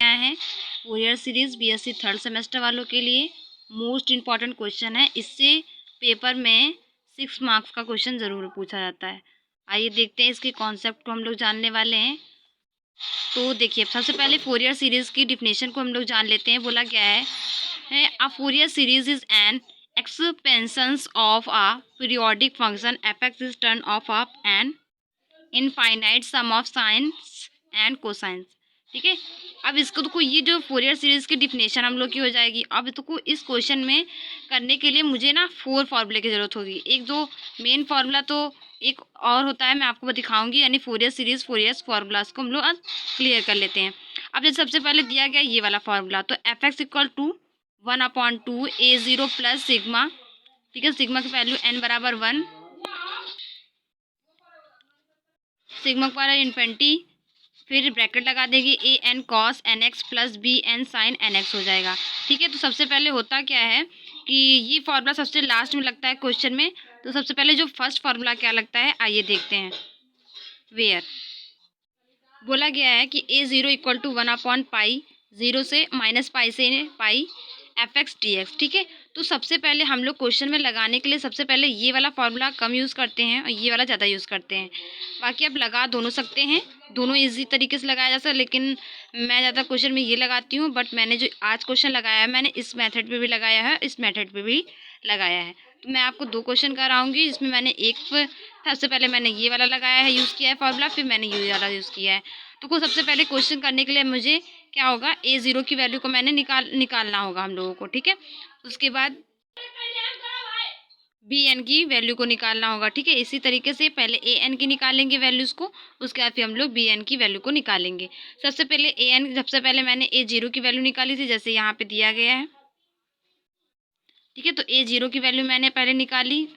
क्या है, Fourier series BSc third semester वालों के लिए मोस्ट इम्पॉर्टेंट क्वेश्चन है। इससे पेपर में 6 मार्क्स का क्वेश्चन ज़रूर पूछा जाता है। आइए देखते हैं इसके कॉन्सेप्ट को हम लोग जानने वाले हैं। तो देखिए, सबसे पहले फूरियर सीरीज की डिफिनेशन को हम लोग जान लेते हैं। बोला गया है a Fourier series is an expansion of a periodic function F is turn of up an infinite sum of sines and cosines. ठीक है, अब इसको तो ये जो फूरियर सीरीज की डिफिनेशन हम लोग की हो जाएगी। अब तो इस क्वेश्चन में करने के लिए मुझे ना 4 फार्मूले की ज़रूरत होगी। एक जो मेन फार्मूला तो एक और होता है, मैं आपको दिखाऊंगी, यानी फूरियर सीरीज फूरियर फार्मूलाज को हम लोग आज क्लियर कर लेते हैं। अब जैसे सबसे पहले दिया गया ये वाला फार्मूला, तो F x equal to 1/2 a0 plus sigma. ठीक है, सिग्मा की वैल्यू n बराबर 1, सिग्मा का इन्फिनिटी, फिर ब्रैकेट लगा देंगे A N cos N X plus B N sine N X हो जाएगा। ठीक है, तो सबसे पहले होता क्या है कि ये फार्मूला सबसे लास्ट में लगता है क्वेश्चन में। तो सबसे पहले जो फर्स्ट फार्मूला क्या लगता है, आइए देखते हैं। वेयर बोला गया है कि a0 इक्वल टू 1/पाई, 0 से माइनस पाई से pi F x D x. ठीक है, तो सबसे पहले हम लोग क्वेश्चन में लगाने के लिए सबसे पहले ये वाला फार्मूला कम यूज़ करते हैं और ये वाला ज़्यादा यूज़ करते हैं। बाकी आप लगा दोनों सकते हैं, दोनों इजी तरीके से लगाया जा सकता है, लेकिन मैं ज़्यादा क्वेश्चन में ये लगाती हूँ। बट मैंने जो आज क्वेश्चन लगाया है, मैंने इस मेथड पे भी लगाया है, इस मेथड पे भी लगाया है। तो मैं आपको 2 क्वेश्चन कराऊंगी, जिसमें मैंने एक सबसे पहले मैंने ये वाला लगाया है, यूज़ किया है फार्मूला, फिर मैंने ये वाला यूज़ किया है। तो सबसे पहले क्वेश्चन करने के लिए मुझे क्या होगा, a0 की वैल्यू को मैंने निकालना होगा हम लोगों को। ठीक है, उसके बाद बी एन की वैल्यू को निकालना होगा। ठीक है, इसी तरीके से पहले ए एन की निकालेंगे वैल्यूज़ को, उसके बाद फिर हम लोग बी एन की वैल्यू को निकालेंगे। सबसे पहले ए एन, सबसे पहले मैंने a0 की वैल्यू निकाली थी, जैसे यहाँ पे दिया गया है। ठीक है, तो a0 की वैल्यू मैंने पहले निकाली,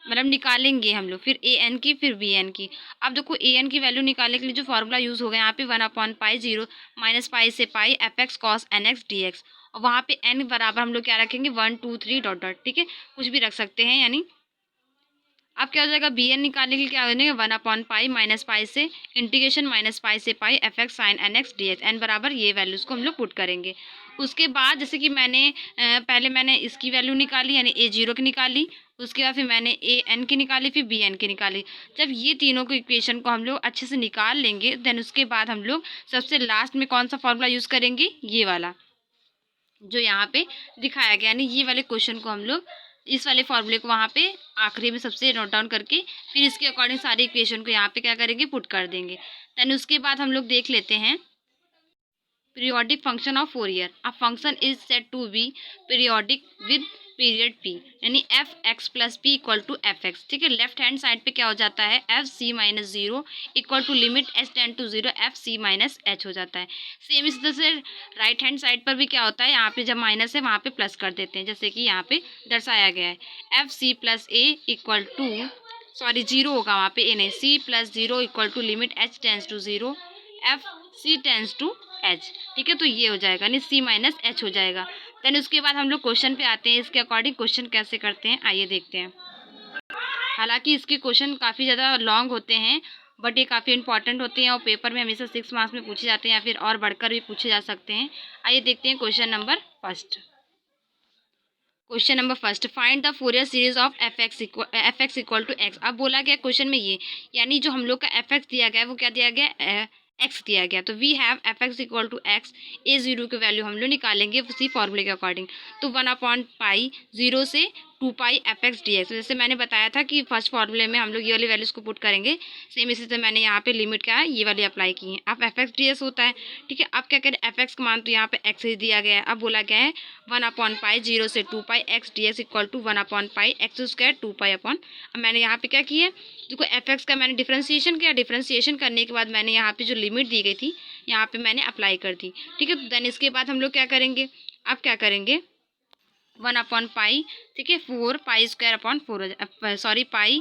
मतलब निकालेंगे हम लोग, फिर ए एन की, फिर बी एन की। अब देखो, ए एन की वैल्यू निकालने के लिए जो फार्मूला यूज़ होगा यहाँ पे 1/पाई 0 माइनस पाई से pi F X cos N X D X, और वहाँ पे एन बराबर हम लोग क्या रखेंगे, 1 2 3 डॉट डॉट। ठीक है, कुछ भी रख सकते हैं। यानी अब क्या हो जाएगा, बी एन निकालने के लिए क्या हो जाएगा, 1/पाई माइनस पाई से इंटीग्रेशन माइनस पाई से pi F X sine N X D X, N बराबर ये वैल्यूज़ को हम लोग पुट करेंगे। उसके बाद जैसे कि मैंने पहले मैंने इसकी वैल्यू निकाली, यानी a0 की निकाली, उसके बाद फिर मैंने ए एन की निकाली, फिर बी एन की निकाली। जब ये तीनों को इक्वेशन को हम लोग अच्छे से निकाल लेंगे, देन उसके बाद हम लोग सबसे लास्ट में कौन सा फार्मूला यूज़ करेंगे, ये वाला जो यहाँ पे दिखाया गया। यानी ये वाले क्वेश्चन को हम लोग इस वाले फार्मूले को वहाँ पे आखिरी में सबसे नोट डाउन करके फिर इसके अकॉर्डिंग सारी इक्वेशन को यहाँ पे क्या करेंगे, पुट कर देंगे। देन उसके बाद हम लोग देख लेते हैं periodic function of Fourier. A function is said to be periodic with period P, यानी F X plus P equal to F X. ठीक है, लेफ्ट हैंड साइड पे क्या हो जाता है, f c minus 0 equal to limit h tend to 0 f c minus h हो जाता है। सेम इस तरह से राइट हैंड साइड पर भी क्या होता है, यहाँ पे जब माइनस है वहाँ पे प्लस कर देते हैं, जैसे कि यहाँ पे दर्शाया गया है। F c plus a equal to, sorry 0 होगा वहाँ पे, ए नहीं, c plus 0 equal to limit h tends to 0 f c tends to h. ठीक है, तो ये हो जाएगा, यानी सी माइनस एच हो जाएगा। देन उसके बाद हम लोग क्वेश्चन पे आते हैं, इसके अकॉर्डिंग क्वेश्चन कैसे करते हैं, आइए देखते हैं। हालांकि इसके क्वेश्चन काफ़ी ज़्यादा लॉन्ग होते हैं, बट ये काफ़ी इंपॉर्टेंट होते हैं और पेपर में हमेशा 6 मार्क्स में पूछे जाते हैं, या फिर और बढ़कर भी पूछे जा सकते हैं। आइए देखते हैं question number first. Question number first, find the Fourier series of f x equal to x. अब बोला गया क्वेश्चन में ये, यानी जो हम लोग का एफ एक्स दिया गया है वो क्या दिया गया, एक्स दिया गया। तो we have f x equal to x, a0 की वैल्यू हम लोग निकालेंगे उसी फॉर्मूले के अकॉर्डिंग। तो 1/पाई 0 से 2 पाई एफ एक्स डी एक्स, जैसे मैंने बताया था कि फर्स्ट फार्मूले में हम लोग ये वाली वैल्यूज को पुट करेंगे। सेम इसी से मैंने यहाँ पे लिमिट क्या है, ये वाली अप्लाई की है। अब एफ एक्स डी एक्स होता है। ठीक है, अब क्या करें, एफ एक्स का मान तो यहाँ पे एक्स ही दिया गया है। अब बोला गया है 1/पाई 0 से 2 pi X D X equal to 1/पाई एक्स स्क्वायर 2 पाई अपॉन। अब मैंने यहाँ पे क्या किया, देखो एफ एक्स का मैंने डिफ्रेंसिएशन किया, डिफ्रेंसिएशन करने के बाद मैंने यहाँ पे जो लिमिट दी गई थी यहाँ पे मैंने अप्लाई कर दी। ठीक है, तो देन इसके बाद हम लोग क्या करेंगे, अब क्या करेंगे, 1/पाई, ठीक है, 4 पाई² सॉरी पाई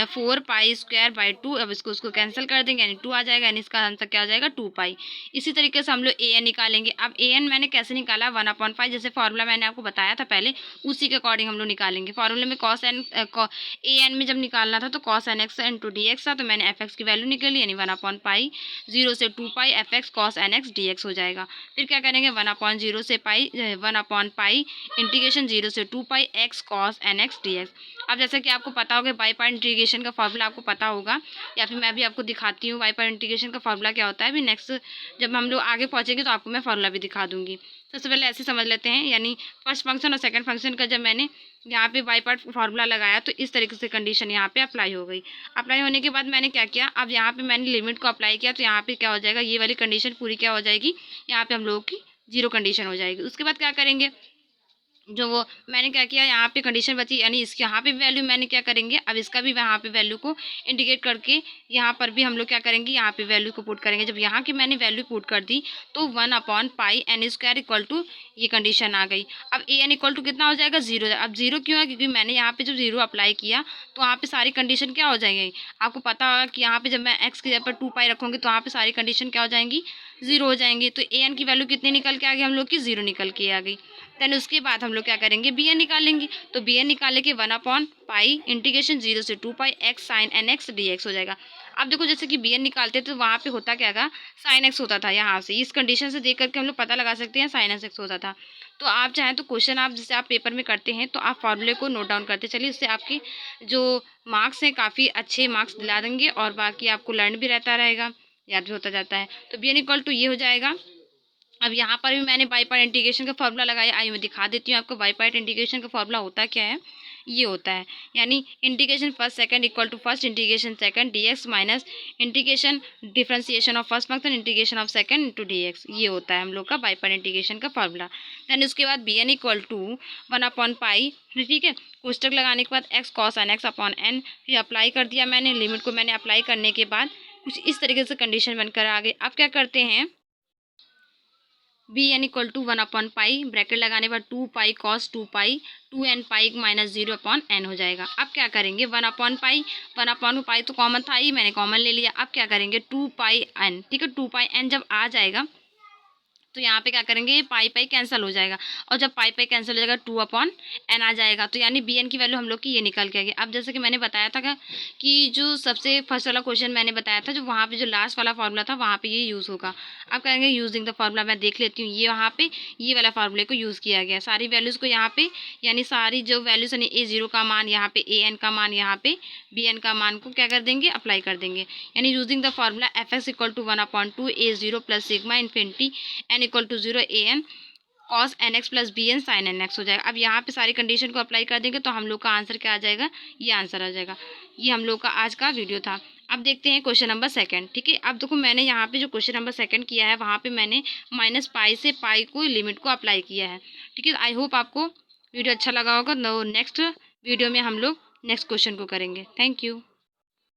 4 पाई² अब इसको उसको कैंसिल कर देंगे यानी 2 आ जाएगा, यानी इसका आंसर क्या हो जाएगा 2 पाई। इसी तरीके से हम लोग an निकालेंगे। अब an मैंने कैसे निकाला 1/5, जैसे फार्मूला मैंने आपको बताया था पहले, उसी के अकॉर्डिंग हम लोग निकालेंगे। फार्मूले में an में जब निकालना था तो cos nx इंटू dx था, तो मैंने fx की वैल्यू निकाली यानी 1/पाई 0 से 2 पाई fx cos nx dx हो जाएगा। फिर क्या करेंगे 1/0 से पाई 1/पाई इंटीग्रेशन 0 से 2 पाई x cos nx dx। अब जैसे कि आपको पता होगा बाई पार्ट इंटीग्रेशन का फॉर्मूला आपको पता होगा, या फिर मैं भी आपको दिखाती हूँ बाई पार्ट इंटीग्रेशन का फॉर्मूला क्या होता है। अभी नेक्स्ट जब हम लोग आगे पहुँचेंगे तो आपको मैं फॉर्मूला भी दिखा दूँगी। सबसे पहले ऐसे समझ लेते हैं, यानी फर्स्ट फंक्शन और सेकंड फंक्शन का जब मैंने यहाँ पे बाई पार्ट फार्मूला लगाया तो इस तरीके से कंडीशन यहाँ पे अप्लाई हो गई। अप्लाई होने के बाद मैंने क्या किया, अब यहाँ पे मैंने लिमिट को अप्लाई किया तो यहाँ पे क्या हो जाएगा, ये वाली कंडीशन पूरी क्या हो जाएगी, यहाँ पे हम लोगों की 0 कंडीशन हो जाएगी। उसके बाद क्या करेंगे, जो वो मैंने क्या किया यहाँ पे कंडीशन बची, यानी इसके यहाँ पे वैल्यू मैंने क्या करेंगे, अब इसका भी यहाँ पे वैल्यू को इंडिकेट करके यहाँ पर भी हम लोग क्या करेंगे, यहाँ पे वैल्यू को पुट करेंगे। जब यहाँ की मैंने वैल्यू पुट कर दी तो 1/पाई n² इक्वल टू ये कंडीशन आ गई। अब an इक्वल टू कितना हो जाएगा 0। अब 0 क्यों है, क्योंकि मैंने यहाँ पे जब 0 अप्लाई किया तो वहाँ पे सारी कंडीशन क्या हो जाएंगी, आपको पता होगा कि यहाँ पे जब मैं x की जगह पर 2 पाई रखूँगी तो वहाँ पे सारी कंडीशन क्या हो जाएंगी 0 हो जाएंगी। तो an की वैल्यू कितनी निकल के आ गई हम लोग की 0 निकल के आ गई। देन उसके बाद हम लोग क्या करेंगे bn निकालेंगे, तो bn निकाले के 1/पाई इंटीग्रेशन 0 से 2 पाई x sin nx dx हो जाएगा। अब देखो जैसे कि bn निकालते तो वहाँ पे होता क्या था, sin x होता था। यहाँ से इस कंडीशन से देख करके हम लोग पता लगा सकते हैं sin x होता था। तो आप चाहें तो क्वेश्चन आप जैसे आप पेपर में करते हैं तो आप फॉर्मूले को नोट डाउन करते चलिए, इससे आपके जो मार्क्स हैं काफ़ी अच्छे मार्क्स दिला देंगे और बाकी आपको लर्न भी रहता रहेगा, याद भी होता जाता है। तो bn इक्वल टू ये हो जाएगा। अब यहाँ पर भी मैंने बाई पार्ट इंटीग्रेशन का फॉर्मूला लगाया, आइए मैं दिखा देती हूँ आपको बाई पार्ट इंटीग्रेशन का फॉर्मूला होता क्या है। ये होता है यानी integration first second equal to first integration second dx minus integration differentiation of first function integration of second into dx। ये होता है हम लोग का बाई पार्ट इंटीग्रेशन का फॉर्मूला। दैन उसके बाद bn इक्वल टू 1/पाई, ठीक है, कोष्टक लगाने के बाद x cos nx upon n, फिर अप्लाई कर दिया मैंने, लिमिट को मैंने अप्लाई करने के बाद कुछ इस तरीके से कंडीशन बनकर आ गई। अब क्या करते हैं bn इक्वल टू 1/पाई ब्रैकेट लगाने पर 2 पाई cos 2 पाई 2n पाई माइनस 0/n हो जाएगा। अब क्या करेंगे 1/पाई 1/पाई तो कॉमन था ही, मैंने कॉमन ले लिया। अब क्या करेंगे 2 पाई n, ठीक है, 2 पाई n जब आ जाएगा तो यहाँ पे क्या करेंगे पाई पाई कैंसिल हो जाएगा, और जब पाई पाई कैंसिल हो जाएगा 2/n आ जाएगा। तो यानी bn की वैल्यू हम लोग की ये निकल के आएगी। अब जैसे कि मैंने बताया था कि जो सबसे फर्स्ट वाला क्वेश्चन मैंने बताया था, जो वहाँ पे जो लास्ट वाला फार्मूला था वहाँ पे ये यूज़ होगा। अब कहेंगे यूजिंग द फार्मूला, मैं देख लेती हूँ ये वहाँ पे ये वाला फार्मूले को यूज़ किया गया। सारी वैल्यूज़ को यहाँ पे यानी सारी जो वैल्यूज़ यानी a0 का मान यहाँ पे an का मान यहाँ पे bn का मान को क्या कर देंगे अप्लाई कर देंगे। यानी using the formula fx equal to 1/2 a0 plus sigma infinity n equal to 0 an cos nx plus bn sin nx हो जाएगा। अब यहाँ पे सारी कंडीशन को अप्लाई कर देंगे तो हम लोग का आंसर क्या आ जाएगा, ये आंसर आ जाएगा। ये हम लोग का आज का वीडियो था। अब देखते हैं क्वेश्चन नंबर सेकंड, ठीक है। अब देखो मैंने यहाँ पे जो क्वेश्चन नंबर सेकंड किया है वहाँ पे मैंने -पाई से पाई को लिमिट को अप्लाई किया है, ठीक है। आई होप आपको वीडियो अच्छा लगा होगा। नेक्स्ट वीडियो में हम लोग नेक्स्ट क्वेश्चन को करेंगे। Thank you.